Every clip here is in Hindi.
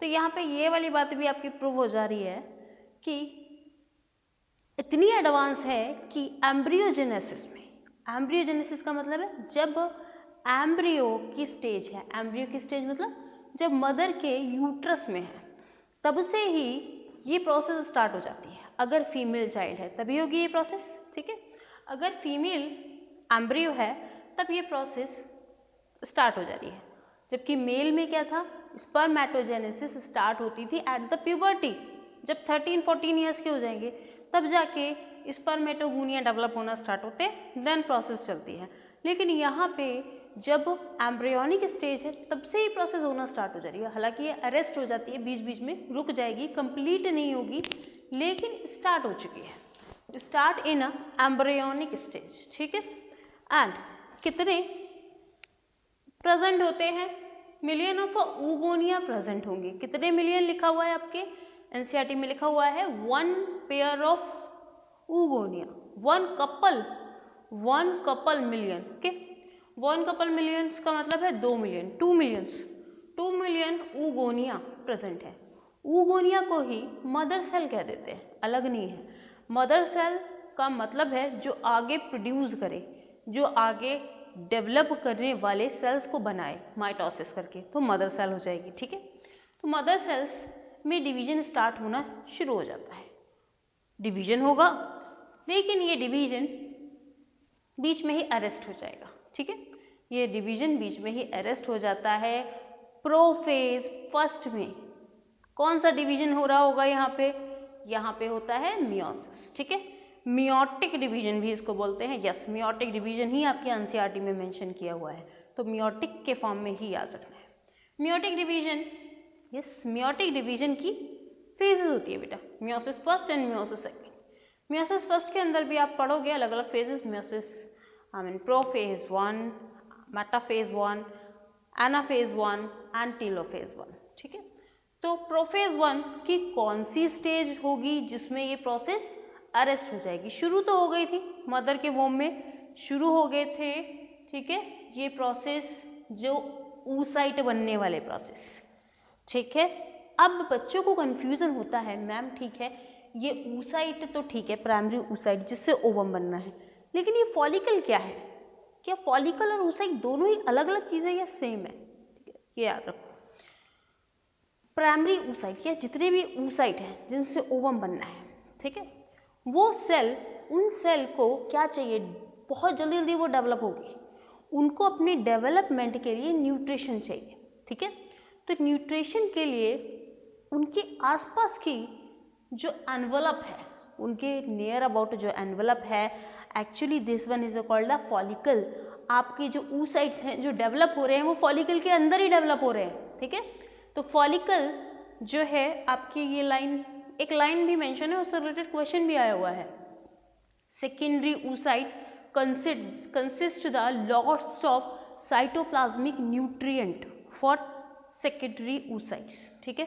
तो यहाँ पे ये वाली बात भी आपकी प्रूव हो जा रही है कि इतनी एडवांस है कि एम्ब्रियोजेनेसिस में, एम्ब्रियोजेनेसिस का मतलब है जब एम्ब्रियो की स्टेज है, एम्ब्रियो की स्टेज मतलब जब मदर के यूट्रस में है तब से ही ये प्रोसेस स्टार्ट हो जाती है। अगर फीमेल चाइल्ड है तभी होगी ये प्रोसेस, ठीक है। अगर फीमेल एम्ब्रियो है तब ये प्रोसेस स्टार्ट हो जा रही है। जबकि मेल में क्या था, स्पर्मेटोजेनेसिस स्टार्ट होती थी एट द प्यूबर्टी, जब 13-14 ईयर्स के हो जाएंगे तब जाके स्पर्मेटोगोनिया डेवलप होना स्टार्ट होते हैं, देन प्रोसेस चलती है। लेकिन यहाँ पे जब एम्ब्रियोनिक स्टेज है तब से ही प्रोसेस होना स्टार्ट हो जा रही है। हालांकि ये अरेस्ट हो जाती है, बीच बीच में रुक जाएगी, कंप्लीट नहीं होगी, लेकिन स्टार्ट हो चुकी है, start in a embryonic stage, ठीक है। एंड कितने प्रेजेंट होते हैं, मिलियन ऑफ oogonia प्रेजेंट होंगे। कितने मिलियन लिखा हुआ है आपके एनसीईआरटी में, लिखा हुआ है 1 pair of oogonia, 1 couple million, okay. 1 couple millions का मतलब है 2 मिलियन, 2 मिलियन oogonia प्रेजेंट है। oogonia को ही मदर सेल कह देते हैं, अलग नहीं है। मदर सेल का मतलब है जो आगे प्रोड्यूस करे, जो आगे डेवलप करने वाले सेल्स को बनाए माइटोसिस करके, तो मदर सेल हो जाएगी, ठीक है। तो मदर सेल्स में डिवीजन स्टार्ट होना शुरू हो जाता है, डिवीजन होगा, लेकिन ये डिवीजन बीच में ही अरेस्ट हो जाएगा, ठीक है। ये डिवीजन बीच में ही अरेस्ट हो जाता है। प्रोफेज फर्स्ट में कौन सा डिवीजन हो रहा होगा यहाँ पे होता है मियोसिस, ठीक है। मियोटिक डिवीजन भी इसको बोलते हैं, यस, मियोटिक डिवीजन ही आपके एनसीईआरटी में मेंशन किया हुआ है, तो मियोटिक के फॉर्म में ही याद रखना है। Meiotic division, yes, meiotic division की फेजेस होती है बेटा, meiosis first and meiosis second. Meiosis first के अंदर भी आप पढ़ोगे अलग अलग phases, meiosis prophase 1, metaphase 1, anaphase 1 and telophase 1, ठीक है। तो प्रोफेज 1 की कौन सी स्टेज होगी जिसमें ये प्रोसेस अरेस्ट हो जाएगी? शुरू तो हो गई थी, मदर के वोम में शुरू हो गए थे, ठीक है, ये प्रोसेस जो oocyte बनने वाले प्रोसेस, ठीक है। अब बच्चों को कंफ्यूजन होता है, मैम ठीक है ये oocyte तो ठीक है, प्राइमरी oocyte जिससे ओवम बनना है, लेकिन ये फॉलिकल क्या है? क्या फॉलिकल और oocyte दोनों ही अलग अलग चीज़ें या सेम है? ठीक है, ये याद रखो। प्राइमरी oocyte या जितने भी oocyte हैं जिनसे ओवम बनना है, ठीक है, वो सेल, उन सेल को क्या चाहिए, बहुत जल्दी जल्दी वो डेवलप होगी, उनको अपने डेवलपमेंट के लिए न्यूट्रिशन चाहिए, ठीक है। तो न्यूट्रिशन के लिए उनके आसपास की जो एनवलप है, उनके नियर अबाउट जो एनवलप है, actually this one is called the follicle. आपके जो oocytes हैं जो डेवलप हो रहे हैं वो फॉलिकल के अंदर ही डेवलप हो रहे हैं, ठीक है। तो फॉलिकल जो है आपकी, ये लाइन, एक लाइन भी मेंशन है, उससे रिलेटेड क्वेश्चन भी आया हुआ है। Secondary oocyte consist the lots of cytoplasmic nutrient for secondary oocytes, ठीक है।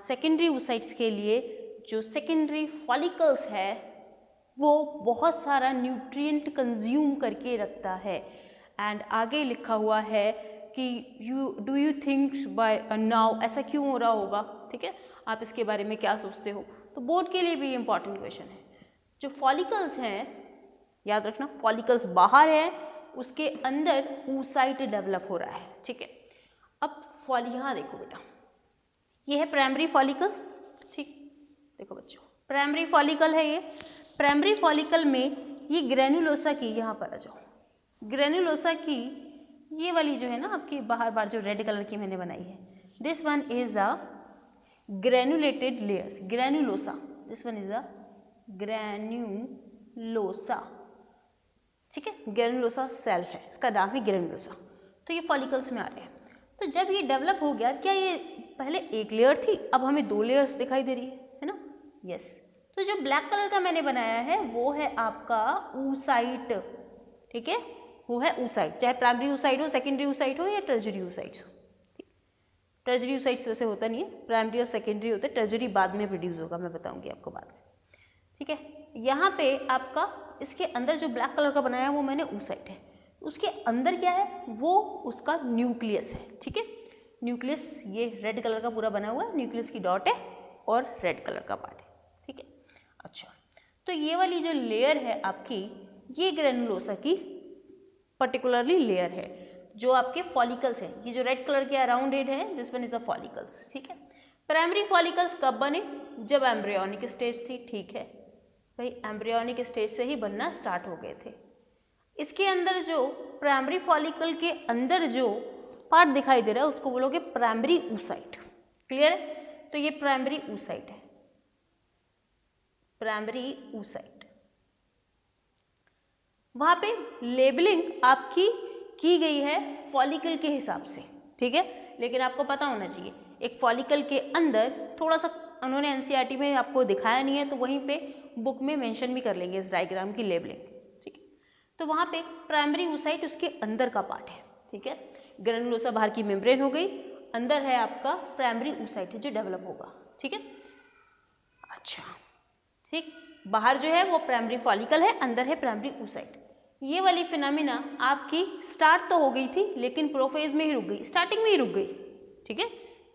सेकेंडरी oocytes के लिए जो सेकेंडरी फॉलिकल्स है वो बहुत सारा न्यूट्रिएंट कंज्यूम करके रखता है। एंड आगे लिखा हुआ है कि do you think by now, ऐसा क्यों हो रहा होगा, ठीक है, आप इसके बारे में क्या सोचते हो? तो बोर्ड के लिए भी इंपॉर्टेंट क्वेश्चन है। जो फॉलिकल्स हैं, याद रखना, फॉलिकल्स बाहर है, उसके अंदर oocyte डेवलप हो रहा है, ठीक है। अब यहाँ देखो बेटा, ये है प्राइमरी फॉलिकल, ठीक, देखो बच्चों, प्राइमरी फॉलिकल है ये। प्राइमरी फॉलिकल में ये ग्रेनुलोसा की, यहाँ पर आ जाओ, ग्रेनुलोसा की ये वाली जो है ना आपकी बाहर बार जो रेड कलर की मैंने बनाई है, this one is the granulated layers, granulosa, this one is the granulosa, ठीक है, ग्रेनुलोसा सेल है, इसका नाम है ग्रेनुलोसा। तो ये फॉलिकल्स में आ रहे हैं। तो जब ये डेवलप हो गया, क्या ये पहले एक लेयर थी, अब हमें 2 लेयर्स दिखाई दे रही है ना, यस। तो जो ब्लैक कलर का मैंने बनाया है वो है आपका oocyte, ठीक है, वो है oocyte, चाहे प्राइमरी oocyte हो, सेकेंडरी oocyte हो या टर्जरी oocyte हो। टर्जरी oocytes वैसे होता नहीं है, प्राइमरी और सेकेंडरी होते, टर्जरी बाद में प्रोड्यूस होगा, मैं बताऊंगी आपको बाद में, ठीक है। यहाँ पे आपका इसके अंदर जो ब्लैक कलर का बनाया है वो मैंने oocyte है, उसके अंदर क्या है, वो उसका न्यूक्लियस है, ठीक है। न्यूक्लियस ये रेड कलर का पूरा बना हुआ है, न्यूक्लियस की डॉट है और रेड कलर का पार्ट है, ठीक है। अच्छा, तो ये वाली जो लेयर है आपकी, ये ग्रेनुलोसा की पर्टिकुलरली लेयर है जो आपके फॉलिकल्स हैं। ये जो रेड कलर के अराउंड इट है, this one is the follicles, ठीक है। प्राइमरी फॉलिकल्स कब बने? जब एम्ब्रियोनिक स्टेज थी, ठीक है भाई, एम्ब्रियोनिक स्टेज से ही बनना स्टार्ट हो गए थे। इसके अंदर जो प्राइमरी फॉलिकल के अंदर जो पार्ट दिखाई दे रहा है उसको बोलोगे प्राइमरी oocyte, क्लियर है? तो ये प्राइमरी oocyte है, प्राइमरी oocyte। वहां पे लेबलिंग आपकी की गई है फॉलिकल के हिसाब से, ठीक है, लेकिन आपको पता होना चाहिए एक फॉलिकल के अंदर थोड़ा सा उन्होंने एनसीईआरटी में आपको दिखाया नहीं है, तो वहीं पे बुक में मेंशन भी कर लेंगे इस डायग्राम की लेबलिंग, ठीक है। तो वहां पे प्राइमरी oocyte उसके अंदर का पार्ट है, ठीक है। ग्रेनुलोसा बाहर की मेम्ब्रेन हो गई, अंदर है आपका प्राइमरी oocyte जो डेवलप होगा, ठीक है। अच्छा, ठीक, बाहर जो है वो प्राइमरी फॉलिकल है, अंदर है प्राइमरी oocyte। ये वाली फिनोमिना आपकी स्टार्ट तो हो गई थी लेकिन प्रोफेज में ही रुक गई, स्टार्टिंग में ही रुक गई, ठीक है।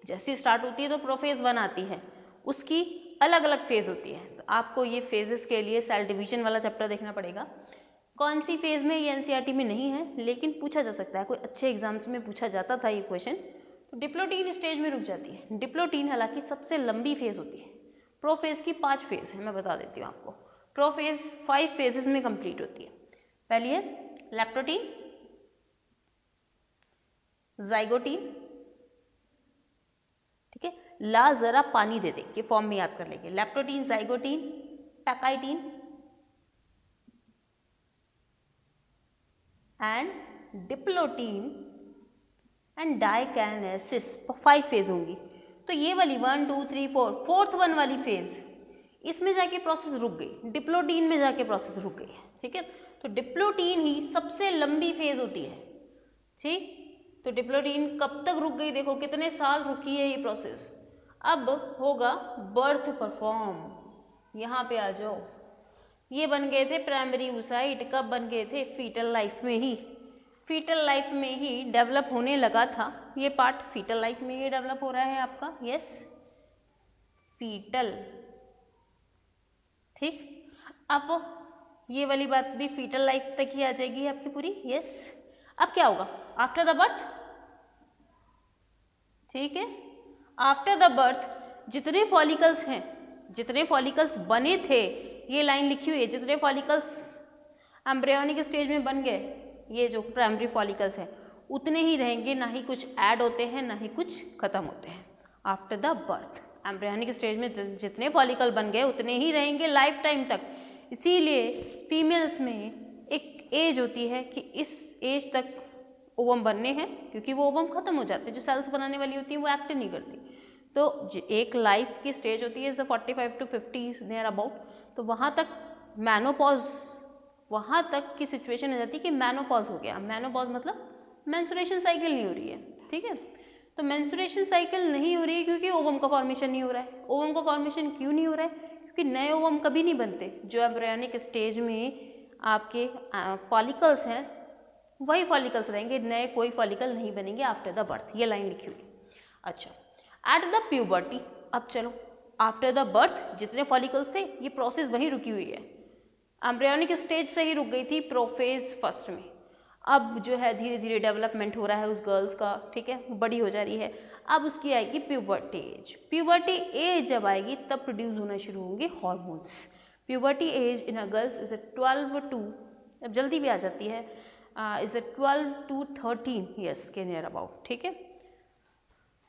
जैसी स्टार्ट होती है तो प्रोफेज 1 आती है, उसकी अलग अलग फेज होती है। तो आपको ये फेजेस के लिए सेल डिवीजन वाला चैप्टर देखना पड़ेगा। कौन सी फेज में, ये एनसीईआरटी में नहीं है लेकिन पूछा जा सकता है, कोई अच्छे एग्जाम्स में पूछा जाता था ये क्वेश्चन। तो डिप्लोटीन स्टेज में रुक जाती है। डिप्लोटीन हालांकि सबसे लंबी फेज होती है। प्रोफेज की 5 फेज है, मैं बता देती हूँ आपको। प्रोफेज 5 फेजेस में कंप्लीट होती है। पहली है लैप्टोटीन, जाइगोटीन, ठीक है, ला जरा पानी दे दे के फॉर्म में याद कर लेंगे। Leptotene, zygotene, pachytene and diplotene and diakinesis, 5 phase होंगी। तो ये वाली 1 2 3 4, फोर्थ वन वाली फेज, इसमें जाके प्रोसेस रुक गई, डिप्लोटीन में जाके प्रोसेस रुक गई है, ठीक है। तो डिप्लोटीन ही सबसे लंबी फेज होती है, ठीक। तो डिप्लोटीन कब तक रुक गई, देखो कितने साल रुकी है ये प्रोसेस। अब होगा बर्थ परफॉर्म, यहाँ पे आ जाओ। ये बन गए थे प्राइमरी oocyte, कब बन गए थे? फीटल लाइफ में ही, फीटल लाइफ में ही डेवलप होने लगा था ये पार्ट, फीटल लाइफ में ही डेवलप हो रहा है आपका, यस, फीटल, ठीक। अब ये वाली बात भी फीटल लाइफ तक ही आ जाएगी आपकी पूरी, यस। अब क्या होगा आफ्टर द बर्थ, ठीक है। आफ्टर द बर्थ जितने फॉलिकल्स हैं, जितने फॉलिकल्स बने थे, ये लाइन लिखी हुई है, जितने फॉलिकल्स एम्ब्रियोनिक स्टेज में बन गए, ये जो प्राइमरी फॉलिकल्स हैं उतने ही रहेंगे, ना ही कुछ ऐड होते हैं ना ही कुछ खत्म होते हैं। After the birth embryonic stage में जितने फॉलिकल बन गए उतने ही रहेंगे लाइफ टाइम तक। इसीलिए फीमेल्स में एक एज होती है कि इस एज तक ओवम बनने हैं, क्योंकि वो ओवम खत्म हो जाते हैं, जो सेल्स बनाने वाली होती है वो एक्ट नहीं करती। तो एक लाइफ की स्टेज होती है 45 to 50 नियर अबाउट, तो वहाँ तक मैनोपॉज, वहाँ तक की सिचुएशन हो जाती है कि मैनोपॉज हो गया। मैनोपॉज मतलब मेंस्ट्रुएशन साइकिल नहीं हो रही है, ठीक है। तो मेंस्ट्रुएशन साइकिल नहीं हो रही है क्योंकि ओवम का फॉर्मेशन नहीं हो रहा है। ओवम का फॉर्मेशन क्यों नहीं हो रहा है? क्योंकि नए ओवम कभी नहीं बनते। जो एम्ब्रियोनिक स्टेज में आपके फॉलिकल्स हैं वही फॉलिकल्स रहेंगे, नए कोई फॉलिकल नहीं बनेंगे आफ्टर द बर्थ, ये लाइन लिखी हुई। अच्छा, एट द प्यूबर्टी, अब चलो आफ्टर द बर्थ जितने फॉलिकल्स थे ये प्रोसेस वहीं रुकी हुई है, एम्ब्रियोनिक स्टेज से ही रुक गई थी प्रोफेज फर्स्ट में। अब जो है धीरे धीरे डेवलपमेंट हो रहा है उस गर्ल्स का, ठीक है, बड़ी हो जा रही है। अब उसकी आएगी प्यूबर्टी एज। प्यूबर्टी एज जब आएगी तब प्रोड्यूस होना शुरू होंगे hormones. Puberty age in a girls is 12 to, अब जल्दी भी आ जाती है, इज 12 to 13 ईयर्स के नियर अबाउट, ठीक है।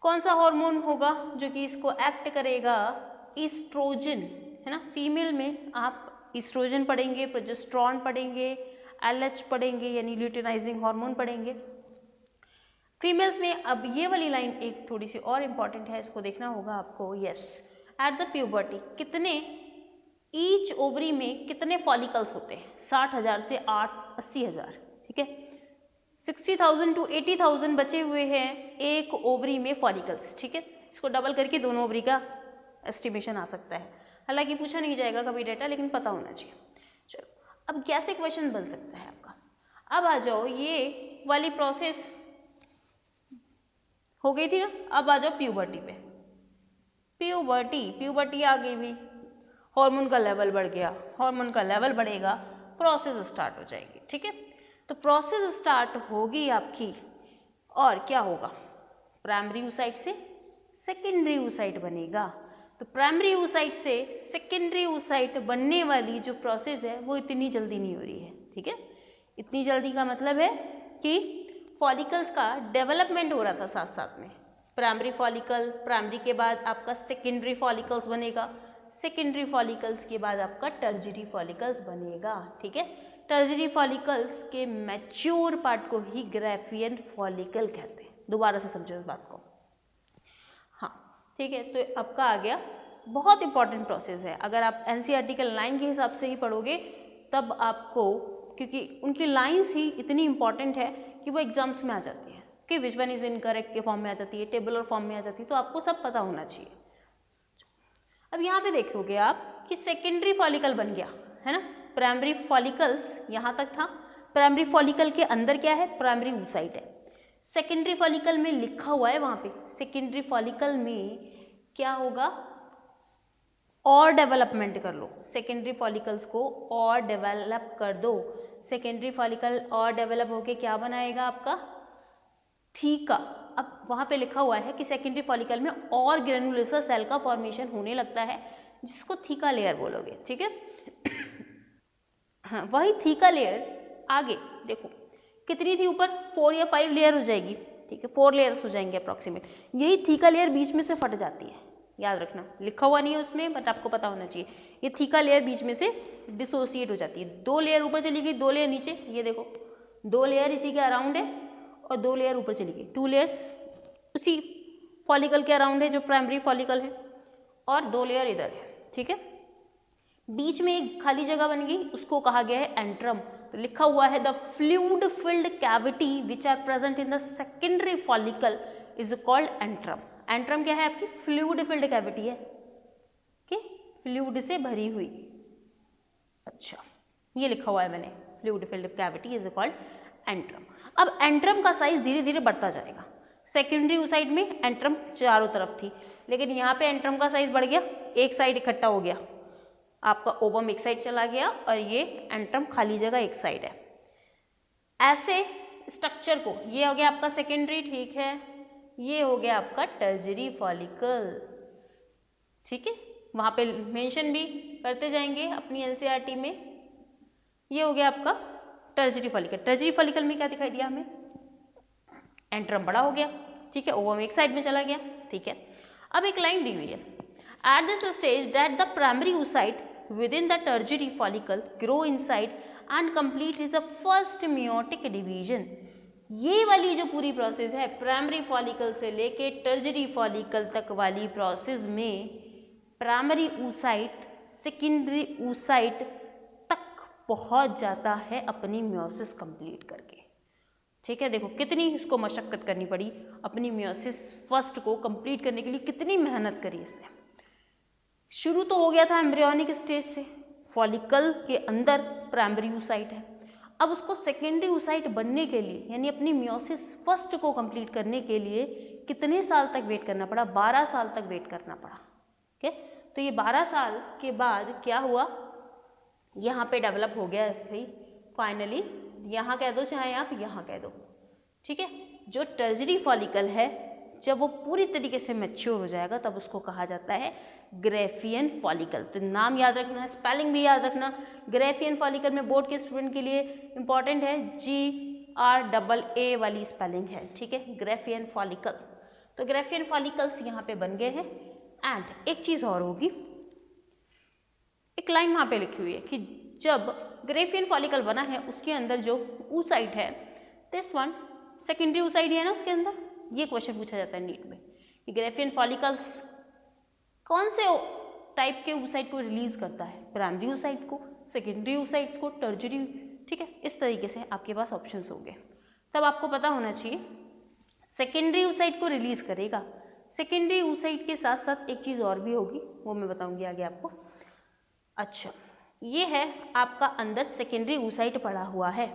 कौन सा हार्मोन होगा जो कि इसको एक्ट करेगा? ईस्ट्रोजन, है ना। फीमेल में आप ईस्ट्रोजन पढ़ेंगे, प्रोजेस्टेरॉन पढ़ेंगे, एलएच पढ़ेंगे यानी ल्यूटिनाइजिंग हार्मोन पढ़ेंगे फीमेल्स में। अब ये वाली लाइन एक थोड़ी सी और इम्पॉर्टेंट है, इसको देखना होगा आपको। यस, एट द प्यूबर्टी कितने, ईच ओवरी में कितने फॉलिकल्स होते हैं? 60,000 से 80,000, ठीक है। 60,000 to 80,000 बचे हुए हैं एक ओवरी में फॉलिकल्स, ठीक है। इसको डबल करके दोनों ओवरी का एस्टिमेशन आ सकता है। हालांकि पूछा नहीं जाएगा कभी डेटा, लेकिन पता होना चाहिए। चलो, अब कैसे क्वेश्चन बन सकता है आपका? अब आ जाओ, ये वाली प्रोसेस हो गई थी ना। अब आ जाओ प्यूबर्टी पे। प्यूबर्टी आ गई भी, हार्मोन का लेवल बढ़ गया, हार्मोन का लेवल बढ़ेगा, प्रोसेस स्टार्ट हो जाएगी। ठीक है, तो प्रोसेस स्टार्ट होगी आपकी, और क्या होगा, प्राइमरी oocyte से सेकेंडरी oocyte बनेगा। तो प्राइमरी oocyte से सेकेंडरी oocyte बनने वाली जो प्रोसेस है वो इतनी जल्दी नहीं हो रही है। ठीक है, इतनी जल्दी का मतलब है कि फॉलिकल्स का डेवलपमेंट हो रहा था साथ साथ में। प्राइमरी फॉलिकल, प्राइमरी के बाद आपका सेकेंडरी फॉलिकल्स बनेगा, सेकेंडरी फॉलिकल्स के बाद आपका टर्जियरी फॉलिकल्स बनेगा। ठीक है, टर्जियरी फॉलिकल्स के मैच्योर पार्ट को ही ग्राफियन फॉलिकल कहते हैं। दोबारा से समझो इस बात को। हाँ ठीक है, तो आपका आ गया, बहुत इंपॉर्टेंट प्रोसेस है। अगर आप एनसीईआरटी के लाइन के हिसाब से ही पढ़ोगे तब आपको, क्योंकि उनकी लाइंस ही इतनी इंपॉर्टेंट है कि वो एग्जाम्स में आ जाती है कि विच वन इज इनकरेक्ट के फॉर्म में आ जाती है, टेबुलर फॉर्म में आ जाती है, तो आपको सब पता होना चाहिए। अब यहाँ पे देखोगे आप कि सेकेंडरी फॉलिकल बन गया है ना, प्राइमरी फॉलिकल्स यहाँ तक था। प्राइमरी फॉलिकल के अंदर क्या है, प्राइमरी oocyte है। सेकेंडरी फॉलिकल में लिखा हुआ है वहाँ पे, सेकेंडरी फॉलिकल में क्या होगा, और डेवलपमेंट कर लो, सेकेंडरी फॉलिकल्स को और डेवलप कर दो। सेकेंडरी फॉलिकल और डेवलप होके क्या बनाएगा आपका, थीका। अब वहाँ पे लिखा हुआ है कि सेकेंडरी फॉलिकल में और ग्रेनुलोसा सेल का फॉर्मेशन होने लगता है, जिसको थीका लेयर बोलोगे। ठीक है, हाँ वही थीका लेयर आगे देखो कितनी थी, ऊपर 4 या 5 लेयर हो जाएगी। ठीक है, 4 लेयर्स हो जाएंगे अप्रॉक्सीमेट। यही थीका लेयर बीच में से फट जाती है, याद रखना, लिखा हुआ नहीं है उसमें बट आपको पता होना चाहिए। ये थीका लेयर बीच में से डिसोसिएट हो जाती है, 2 लेयर ऊपर चली गई, 2 लेयर नीचे, ये देखो 2 लेयर इसी के अराउंड है और 2 लेयर ऊपर चली गई, 2 लेयर्स उसी फॉलिकल के अराउंड है जो प्राइमरी फॉलिकल है, और 2 लेयर इधर है। ठीक है, बीच में एक खाली जगह बन गई, उसको कहा गया है एंट्रम। तो लिखा हुआ है the fluid filled cavity which are present in the secondary follicle is called antrum. Antrum क्या है आपकी, फ्लूइड फिल्ड कैविटी है, फ्लूइड से भरी हुई। अच्छा, ये लिखा हुआ है मैंने, fluid filled cavity is called antrum. अब एंट्रम का साइज धीरे धीरे बढ़ता जाएगा। सेकेंडरी oocyte में एंट्रम चारों तरफ थी, लेकिन यहाँ पे एंट्रम का साइज बढ़ गया, एक साइड इकट्ठा हो गया, आपका ओवम एक साइड चला गया और ये एंट्रम खाली जगह एक साइड है। ऐसे स्ट्रक्चर को, ये हो गया आपका सेकेंडरी, ठीक है, ये हो गया आपका टर्जियरी फॉलिकल। ठीक है, वहाँ पे मेंशन भी करते जाएंगे अपनी एनसीईआरटी में। ये हो गया आपका टर्जियरी फॉलिकल। टर्जियरी फॉलिकल में क्या दिखाई दिया हमें, एंट्रम बड़ा हो गया, ठीक है, ओवम एक साइड में चला गया। ठीक है, अब एक लाइन दी हुई है, at this stage that the primary oocyte within the tertiary follicle grow inside and complete is the first meiotic division। ये वाली जो पूरी प्रोसेस है, प्राइमरी फॉलिकल से लेके टर्जियरी फॉलिकल तक वाली प्रोसेस में प्राइमरी oocyte सेकेंडरी oocyte तक पहुंच जाता है अपनी मियोसिस कंप्लीट करके। ठीक है, देखो कितनी इसको मशक्कत करनी पड़ी, अपनी मियोसिस फर्स्ट को कंप्लीट करने के लिए कितनी मेहनत करी इसने। शुरू तो हो गया था एम्ब्रियोनिक स्टेज से, फॉलिकल के अंदर प्राइमरी oocyte है, अब उसको सेकेंडरी oocyte बनने के लिए, यानी अपनी मियोसिस फर्स्ट को कंप्लीट करने के लिए कितने साल तक वेट करना पड़ा, 12 साल तक वेट करना पड़ा। ठीक है, तो ये 12 साल के बाद क्या हुआ, यहाँ पे डेवलप हो गया भाई फाइनली, यहाँ कह दो चाहे आप यहाँ कह दो। ठीक है, जो टर्जियरी फॉलिकल है जब वो पूरी तरीके से मैच्योर हो जाएगा तब उसको कहा जाता है ग्राफियन फॉलिकल। तो नाम याद रखना, स्पेलिंग भी याद रखना। ग्राफियन फॉलिकल में बोर्ड के स्टूडेंट के लिए इंपॉर्टेंट है, GRAA वाली स्पेलिंग है। ठीक है, ग्राफियन फॉलिकल। तो ग्राफियन फॉलिकल्स यहाँ पे बन गए हैं। एंड एक चीज़ और होगी, एक लाइन वहाँ पे लिखी हुई है कि जब ग्राफियन फॉलिकल बना है उसके अंदर जो oocyte है, दिस वन सेकेंडरी oocyte है ना उसके अंदर, ये क्वेश्चन पूछा जाता है नीट में कि ग्राफियन फॉलिकल्स कौन से टाइप के oocyte को रिलीज करता है, प्राइमरी oocyte को, सेकेंडरी oocytes को, टर्जियरी। ठीक है, इस तरीके से आपके पास ऑप्शंस होंगे। तब आपको पता होना चाहिए सेकेंडरी oocyte को रिलीज करेगा। सेकेंडरी oocyte के साथ साथ एक चीज़ और भी होगी, वो मैं बताऊंगी आगे आपको। अच्छा, ये है आपका अंदर सेकेंडरी oocyte पड़ा हुआ है।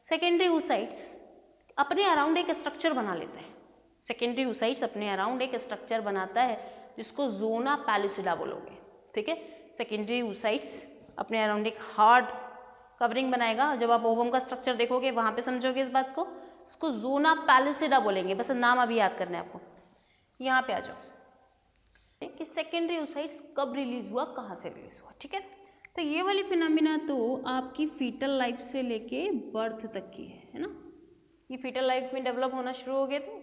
सेकेंडरी oocytes अपने अराउंड एक स्ट्रक्चर बना लेते हैं, सेकेंडरी oocytes अपने अराउंड एक स्ट्रक्चर बनाता है जिसको जोना पैलिसिडा बोलोगे, ठीक है। सेकेंडरी oocytes अपने अराउंड एक हार्ड कवरिंग बनाएगा। जब आप ओवम का स्ट्रक्चर देखोगे वहाँ पे समझोगे इस बात को, इसको जोना पैलिसिडा बोलेंगे। बस नाम अभी याद करना है आपको। यहाँ पे आ जाओ कि सेकेंडरी oocytes कब रिलीज हुआ, कहाँ से रिलीज हुआ, ठीक है। तो ये वाली फिनोमिना तो आपकी फीटल लाइफ से लेके बर्थ तक की है ना। ये फीटल लाइफ में डेवलप होना शुरू हो गए थे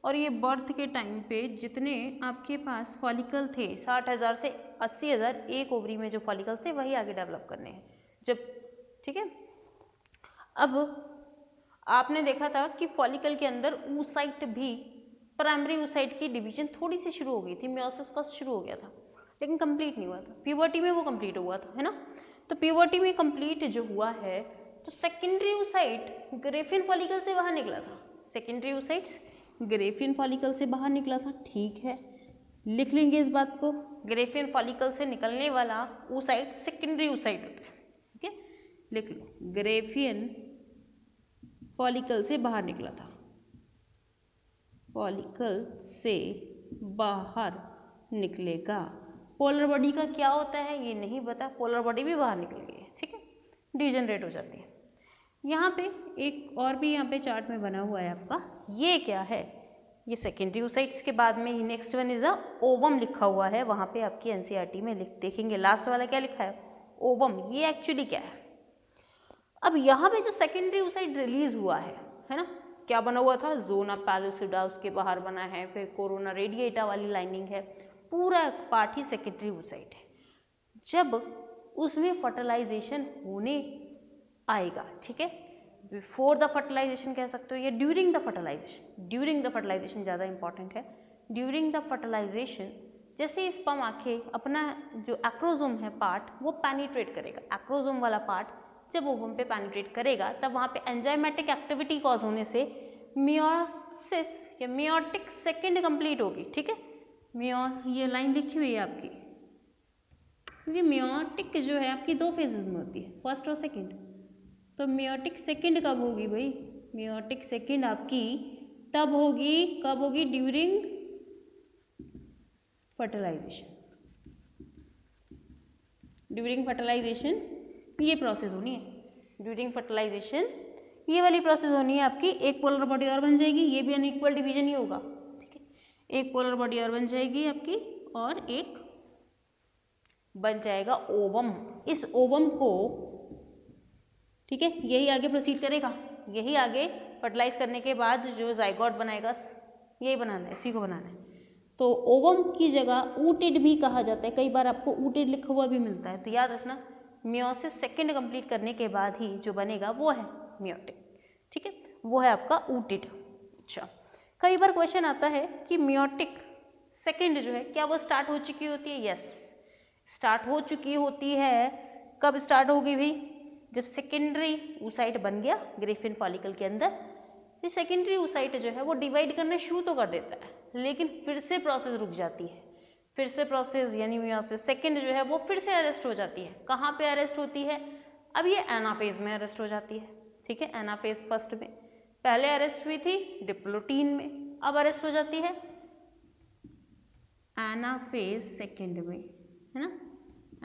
और ये बर्थ के टाइम पे जितने आपके पास फॉलिकल थे 60,000 से 80,000 एक ओवरी में जो फॉलिकल थे वही आगे डेवलप करने हैं जब, ठीक है। अब आपने देखा था कि फॉलिकल के अंदर oocyte भी, प्राइमरी oocyte की डिवीजन थोड़ी सी शुरू हो गई थी, मियोसिस फर्स्ट शुरू हो गया था लेकिन कंप्लीट नहीं हुआ था। प्यूबर्टी में वो कंप्लीट हुआ था, है ना। तो प्यूबर्टी में कंप्लीट जो हुआ है तो सेकेंडरी oocyte ग्रेफिन फॉलिकल से बाहर निकला था। सेकेंडरी oocytes ग्रेफिन फॉलिकल से बाहर निकला था, ठीक है, लिख लेंगे इस बात को। ग्रेफिन फॉलिकल से निकलने वाला oocyte सेकेंडरी oocyte होता है, ठीक है, लिख लो। ग्रेफिन फॉलिकल से बाहर निकला था, फॉलिकल से बाहर निकलेगा। पोलर बॉडी का क्या होता है ये नहीं पता, पोलर बॉडी भी बाहर निकल गई है, ठीक है, डिजनरेट हो जाती है। यहाँ पे एक और भी यहाँ पे चार्ट में बना हुआ है आपका, ये क्या है, ये सेकेंडरी oocytes के बाद में ही next one is the ovum लिखा हुआ है। वहाँ पे आपकी एनसीईआरटी में देखेंगे लास्ट वाला क्या लिखा है, ओवम। ये एक्चुअली क्या है। अब यहाँ पे जो सेकेंडरी oocyte रिलीज हुआ है ना, क्या बना हुआ था, जोना पैलिसिडा उसके बाहर बना है, फिर कोरोना रेडिएटा वाली लाइनिंग है, पूरा पार्ट ही सेकेंडरी oocyte है। जब उसमें फर्टिलाइजेशन होने आएगा, ठीक है, बिफोर द फर्टिलाइजेशन कह सकते हो या during the fertilisation, during the fertilisation ज़्यादा इंपॉर्टेंट है। ड्यूरिंग द फर्टिलाइजेशन जैसे स्पर्म आके अपना जो एक्रोसोम है पार्ट वो पेनिट्रेट करेगा, एक्रोसोम वाला पार्ट जब ओवम पे पेनिट्रेट करेगा तब वहाँ पे एंजाइमेटिक एक्टिविटी कॉज होने से मियोसिस या मियोटिक सेकेंड कंप्लीट होगी, ठीक है। ये लाइन लिखी हुई है आपकी, क्योंकि मियोटिक जो है आपकी दो फेजेस में होती है, फर्स्ट और सेकेंड। तो मियोटिक सेकेंड कब होगी भाई, मियोटिक सेकेंड आपकी तब होगी, कब होगी, ड्यूरिंग फर्टिलाइजेशन। ड्यूरिंग फर्टिलाइजेशन ये प्रोसेस होनी है, ड्यूरिंग फर्टिलाइजेशन ये वाली प्रोसेस होनी है आपकी। एक पोलर बॉडी और बन जाएगी, ये भी अनइक्वल डिवीजन ही होगा, ठीक है। एक पोलर बॉडी और बन जाएगी आपकी और एक बन जाएगा ओवम। इस ओवम को, ठीक है, यही आगे प्रोसीड करेगा, यही आगे फर्टिलाइज करने के बाद जो जाइगोट बनाएगा यही बनाना है, इसी को बनाना है। तो ओवम की जगह ऊटिड भी कहा जाता है, कई बार आपको ऊटिड लिखा हुआ भी मिलता है, तो याद रखना मियोसिस सेकेंड कंप्लीट करने के बाद ही जो बनेगा वो है मियोटिक, ठीक है, वो है आपका ऊटिड। अच्छा, कई बार क्वेश्चन आता है कि मियोटिक सेकेंड जो है क्या वो स्टार्ट हो चुकी होती है, यस स्टार्ट हो चुकी होती है। कब स्टार्ट होगी भाई, जब सेकेंडरी oocyte बन गया ग्रेफिन फॉलिकल के अंदर। ये सेकेंडरी oocyte जो है वो डिवाइड करना शुरू तो कर देता है लेकिन फिर से प्रोसेस रुक जाती है, फिर से प्रोसेस यानी मियोसिस सेकेंड जो है वो फिर से अरेस्ट हो जाती है। कहाँ पे अरेस्ट होती है, अब ये एनाफेज में अरेस्ट हो जाती है, ठीक है, एनाफेज फर्स्ट में। पहले अरेस्ट हुई थी डिप्लोटीन में, अब अरेस्ट हो जाती है एनाफेज सेकेंड में, है ना,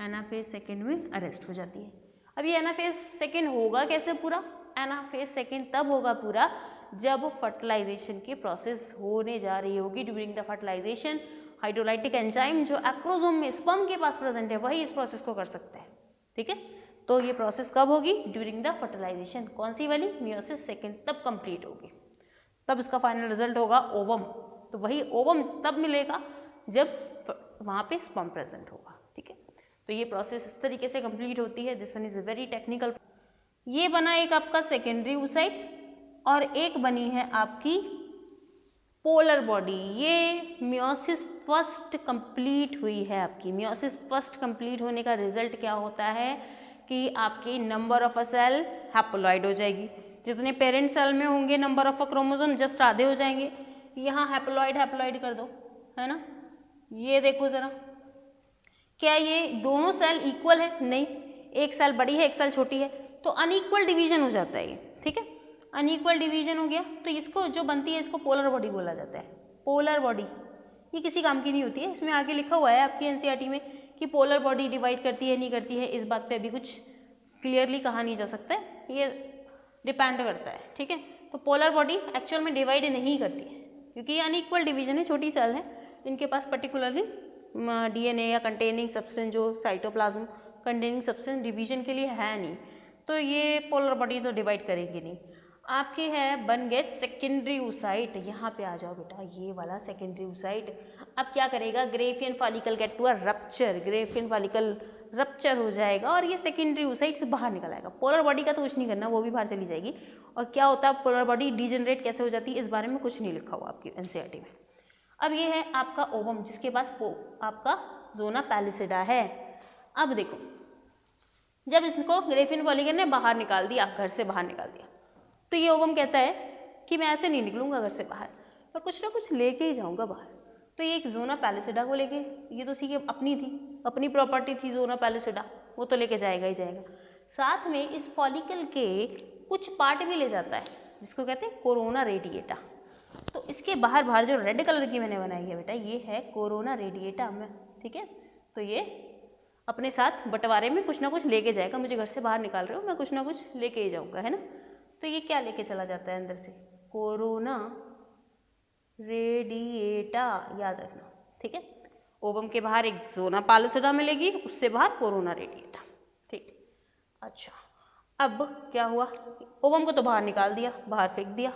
एनाफेज सेकेंड में अरेस्ट हो जाती है। अब ये एनाफेज सेकेंड होगा कैसे पूरा, एनाफेज सेकेंड तब होगा पूरा जब फर्टिलाइजेशन की प्रोसेस होने जा रही होगी। During the fertilisation hydrolytic enzyme जो एक्रोसोम में स्पर्म के पास प्रेजेंट है वही इस प्रोसेस को कर सकता है, ठीक है। तो ये प्रोसेस कब होगी, ड्यूरिंग द फर्टिलाइजेशन। कौन सी वाली, मियोसिस सेकेंड, तब कंप्लीट होगी, तब इसका फाइनल रिजल्ट होगा ओवम। तो वही ओवम तब मिलेगा जब वहाँ पे स्पर्म प्रेजेंट होगा, ठीक है। तो ये प्रोसेस इस तरीके से कंप्लीट होती है। This one is very technical. ये बना एक आपका सेकेंडरी oocytes और एक बनी है आपकी पोलर बॉडी। ये मियोसिस फर्स्ट कंप्लीट हुई है आपकी। मियोसिस फर्स्ट कंप्लीट होने का रिजल्ट क्या होता है कि आपकी number of a cell haploid हो जाएगी। जितने पेरेंट सेल में होंगे number of a chromosome just आधे हो जाएंगे। यहाँ हैप्लॉइड हैप्लॉइड कर दो, है ना। ये देखो जरा, क्या ये दोनों सेल इक्वल है, नहीं, एक सेल बड़ी है एक सेल छोटी है, तो अनइक्वल डिवीजन हो जाता है ये, ठीक है, अनइक्वल डिवीजन हो गया, तो इसको जो बनती है इसको पोलर बॉडी बोला जाता है। पोलर बॉडी ये किसी काम की नहीं होती है, इसमें आगे लिखा हुआ है आपकी एनसीईआरटी में कि पोलर बॉडी डिवाइड करती है नहीं करती है, इस बात पे अभी कुछ क्लियरली कहा नहीं जा सकता है, ये डिपेंड करता है, ठीक है। तो पोलर बॉडी एक्चुअल में डिवाइड नहीं करती है क्योंकि ये अनइक्वल डिवीजन है, छोटी सेल है, इनके पास पर्टिकुलरली डीएनए या कंटेनिंग सब्सटेंस जो साइटोप्लाज्म कंटेनिंग सब्सटेंस डिवीजन के लिए है नहीं, तो ये पोलर बॉडी तो डिवाइड करेगी नहीं। आपकी है बन गए सेकेंडरी oocyte, यहाँ पे आ जाओ बेटा, ये वाला सेकेंडरी oocyte अब क्या करेगा, Graafian follicle get to a rupture, Graafian follicle rupture हो जाएगा और ये सेकेंडरी oocyte से बाहर निकल आएगा। पोलर बॉडी का तो कुछ नहीं करना, वो भी बाहर चली जाएगी। और क्या होता है पोलर बॉडी डीजनरेट कैसे हो जाती है, इस बारे में कुछ नहीं लिखा हुआ आपकी एनसीईआरटी में। अब ये है आपका ओवम जिसके पास आपका जोना पैलिसिडा है। अब देखो, जब इसको ग्रेफियन फॉलिकल ने बाहर निकाल दिया, घर से बाहर निकाल दिया, तो ये ओवम कहता है कि मैं ऐसे नहीं निकलूंगा घर से बाहर, मैं कुछ ना कुछ लेके ही जाऊंगा बाहर। तो ये एक जोना पैलिसिडा को लेके, ये तो उसी की अपनी थी, अपनी प्रॉपर्टी थी जोना पैलिसिडा, वो तो लेके जाएगा ही जाएगा। साथ में इस फॉलिकल के कुछ पार्ट भी ले जाता है जिसको कहते हैं कोरोना रेडिएटा। तो इसके बाहर बाहर जो रेड कलर की मैंने बनाई है बेटा, ये है कोरोना रेडिएटा में, ठीक है। तो ये अपने साथ बंटवारे में कुछ ना कुछ लेके जाएगा, मुझे घर से बाहर निकाल रहे हो, मैं कुछ ना कुछ लेके ही जाऊंगा, है ना। तो ये क्या लेके चला जाता है अंदर से, कोरोना रेडिएटा, याद रखना, ठीक है। ओवम के बाहर एक जोना पैलिसिडा मिलेगी, उससे बाहर कोरोना रेडिएटा, ठीक। अच्छा, अब क्या हुआ, ओवम को तो बाहर निकाल दिया, बाहर फेंक दिया,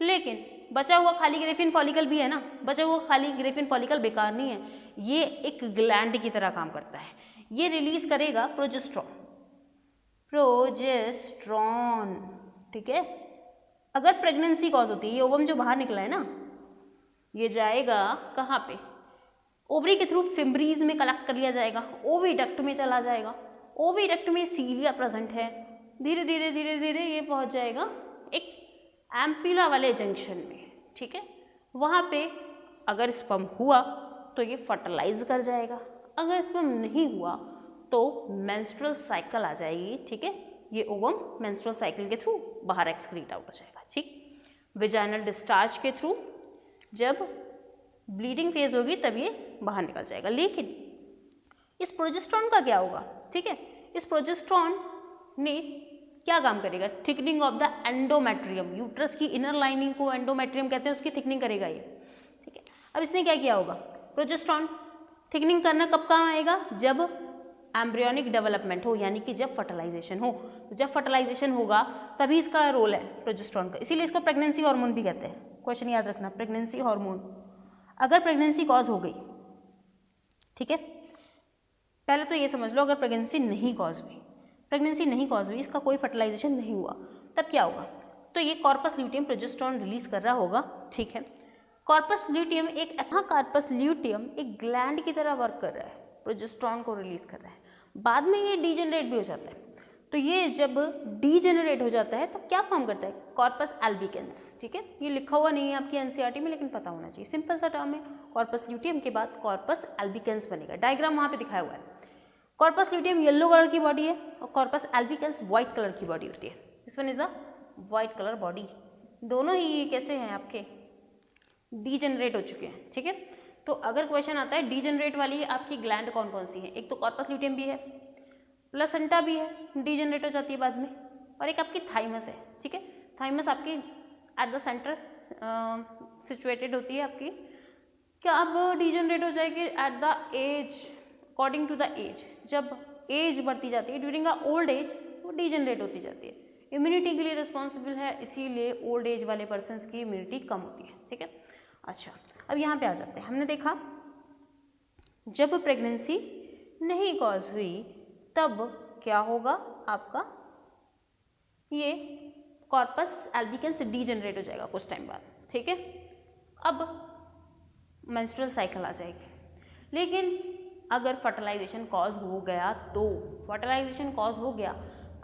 लेकिन बचा हुआ खाली ग्रेफियन फॉलिकल भी है ना, बचा हुआ खाली ग्रेफियन फॉलिकल बेकार नहीं है, ये एक ग्लैंड की तरह काम करता है। ये रिलीज करेगा प्रोजेस्ट्रॉन, प्रोजेस्ट्रॉन, ठीक है। अगर प्रेगनेंसी कॉज होती है, ये ओवम जो बाहर निकला है ना, ये जाएगा कहाँ पे, ओवरी के थ्रू फिम्ब्रीज में कलेक्ट कर लिया जाएगा, ओविडक्ट में चला जाएगा, ओविडक्ट में सीलिया प्रेजेंट है, धीरे धीरे धीरे धीरे ये पहुंच जाएगा एक एम्पिला वाले जंक्शन में, ठीक है। वहाँ पे अगर स्पर्म हुआ तो ये फर्टिलाइज कर जाएगा, अगर स्पर्म नहीं हुआ तो मेंस्ट्रुअल साइकिल आ जाएगी, ठीक है। ये ओवम मेंस्ट्रुअल साइकिल के थ्रू बाहर एक्सक्रीट आउट हो जाएगा, ठीक। विजाइनल डिस्चार्ज के थ्रू जब ब्लीडिंग फेज होगी तब ये बाहर निकल जाएगा। लेकिन इस प्रोजेस्ट्रॉन का क्या होगा, ठीक है। इस प्रोजेस्ट्रॉन ने क्या काम करेगा, thickening of the endometrium, uterus की इनर लाइनिंग को एंडोमेट्रियम कहते हैं, उसकी थिकनिंग करेगा ये, ठीक है। अब इसने क्या किया होगा, प्रोजेस्ट्रॉन थिकनिंग करना कब काम आएगा, जब एम्ब्रियोनिक डेवलपमेंट हो, यानी कि जब फर्टिलाइजेशन हो। तो जब फर्टिलाइजेशन होगा तभी इसका रोल है प्रोजेस्ट्रॉन का, इसीलिए इसको प्रेगनेंसी हार्मोन भी कहते हैं। क्वेश्चन याद रखना, प्रेगनेंसी हार्मोन, अगर प्रेगनेंसी कॉज हो गई, ठीक है। पहले तो ये समझ लो, अगर प्रेगनेंसी नहीं कॉज हुई, प्रेगनेंसी नहीं कॉज हुई, इसका कोई फर्टिलाइजेशन नहीं हुआ, तब क्या होगा, तो ये कॉर्पस ल्यूटियम प्रोजेस्ट्रॉन रिलीज कर रहा होगा, ठीक है। कॉर्पस ल्यूटियम कॉर्पस ल्यूटियम एक ग्लैंड की तरह वर्क कर रहा है, प्रोजेस्ट्रॉन को रिलीज कर रहा है। बाद में ये डीजेनरेट भी हो जाता है, तो ये जब डीजेनरेट हो जाता है तो क्या फॉर्म करता है, कॉर्पस एल्बिकेंस, ठीक है। ये लिखा हुआ नहीं है आपकी एनसीईआरटी में, लेकिन पता होना चाहिए, सिंपल सा टर्म है। कॉर्पस ल्यूटियम के बाद कॉर्पस एल्बिकेंस बनेगा, डायग्राम वहाँ पे दिखाया हुआ है। कॉर्पस ल्यूटियम येलो कलर की बॉडी है और कॉर्पस एल्बिकेंस व्हाइट कलर की बॉडी होती है। This one is the white colour body. दोनों ही कैसे हैं आपके, डीजेनरेट हो चुके हैं, ठीक है। तो अगर क्वेश्चन आता है डीजेनरेट वाली आपकी ग्लैंड कौन कौन सी है, एक तो कॉर्पस ल्यूटियम भी है, प्लेसेंटा भी है, डीजेनरेट हो जाती है बाद में, और एक आपकी थाइमस है, ठीक है। थाइमस आपकी एट द सेंटर सिचुएटेड होती है आपकी, क्या अब डीजेनरेट हो जाएगी at the age, according to the age, जब एज बढ़ती जाती है ड्यूरिंग अ ओल्ड एज वो डीजेनरेट होती जाती है। इम्यूनिटी के लिए रिस्पॉन्सिबल है, इसीलिए ओल्ड एज वाले पर्सन्स की इम्यूनिटी कम होती है, ठीक है। अच्छा, अब यहाँ पे आ जाते हैं, हमने देखा जब प्रेगनेंसी नहीं कॉज हुई तब क्या होगा आपका, ये कॉर्पस एल्बिकेंस डीजेनरेट हो जाएगा कुछ टाइम बाद, ठीक है। अब मेंस्ट्रुअल साइकिल आ जाएगी, लेकिन अगर फर्टिलाइजेशन कॉज हो गया तो फर्टिलाइजेशन कॉज हो गया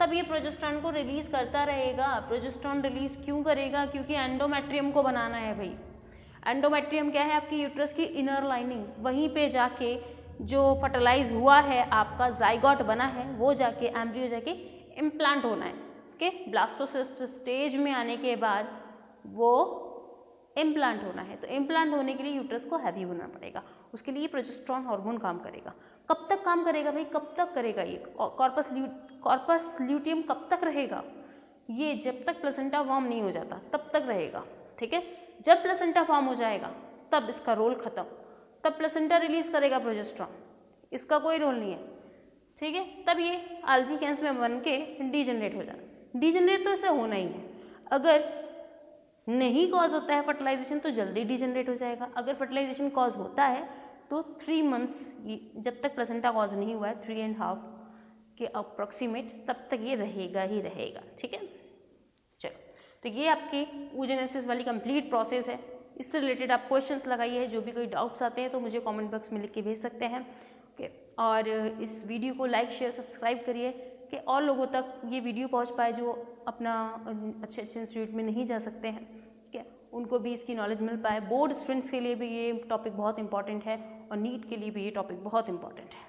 तब ये प्रोजेस्ट्रॉन को रिलीज करता रहेगा। प्रोजेस्ट्रॉन रिलीज क्यों करेगा, क्योंकि एंडोमेट्रियम को बनाना है भाई। एंडोमेट्रियम क्या है, आपकी यूट्रस की इनर लाइनिंग, वहीं पे जाके जो फर्टिलाइज हुआ है आपका जाइगोट बना है वो जाके एम्ब्रियो जाके इम्प्लांट होना है। ओके। ब्लास्टोसिस्ट स्टेज में आने के बाद वो इम्प्लांट होना है, तो इम्प्लांट होने के लिए यूट्रस को हैवी होना पड़ेगा, उसके लिए प्रोजेस्टेरॉन हार्मोन काम करेगा। कब तक काम करेगा भाई, कब तक करेगा ये कॉर्पस ल्यूटियम कब तक रहेगा, ये जब तक प्लेसेंटा फॉर्म नहीं हो जाता तब तक रहेगा, ठीक है। जब प्लेसेंटा फॉर्म हो जाएगा तब इसका रोल खत्म, तब प्लेसेंटा रिलीज करेगा प्रोजेस्टेरॉन, इसका कोई रोल नहीं है, ठीक है। तब ये अल्बिकेंस में बन के डीजनरेट हो जाना। डीजनरेट तो इसे होना ही है, अगर नहीं कॉज होता है फर्टिलाइजेशन तो जल्दी डीजनरेट हो जाएगा, अगर फर्टिलाइजेशन कॉज होता है तो 3 मंथ्स, जब तक प्लेसेंटा कॉज नहीं हुआ है 3.5 के अप्रॉक्सीमेट, तब तक ये रहेगा ही रहेगा, ठीक है। चलो, तो ये आपकी oogenesis वाली कंप्लीट प्रोसेस है। इससे रिलेटेड आप क्वेश्चंस लगाइए, जो भी कोई डाउट्स आते हैं तो मुझे कमेंट बॉक्स में लिख के भेज सकते हैं, ओके। और इस वीडियो को लाइक शेयर सब्सक्राइब करिए कि और लोगों तक ये वीडियो पहुंच पाए जो अपना अच्छे इंस्टीट्यूट में नहीं जा सकते हैं, ठीक है, उनको भी इसकी नॉलेज मिल पाए। बोर्ड स्टूडेंट्स के लिए भी ये टॉपिक बहुत इंपॉर्टेंट है और नीट के लिए भी ये टॉपिक बहुत इंपॉर्टेंट है।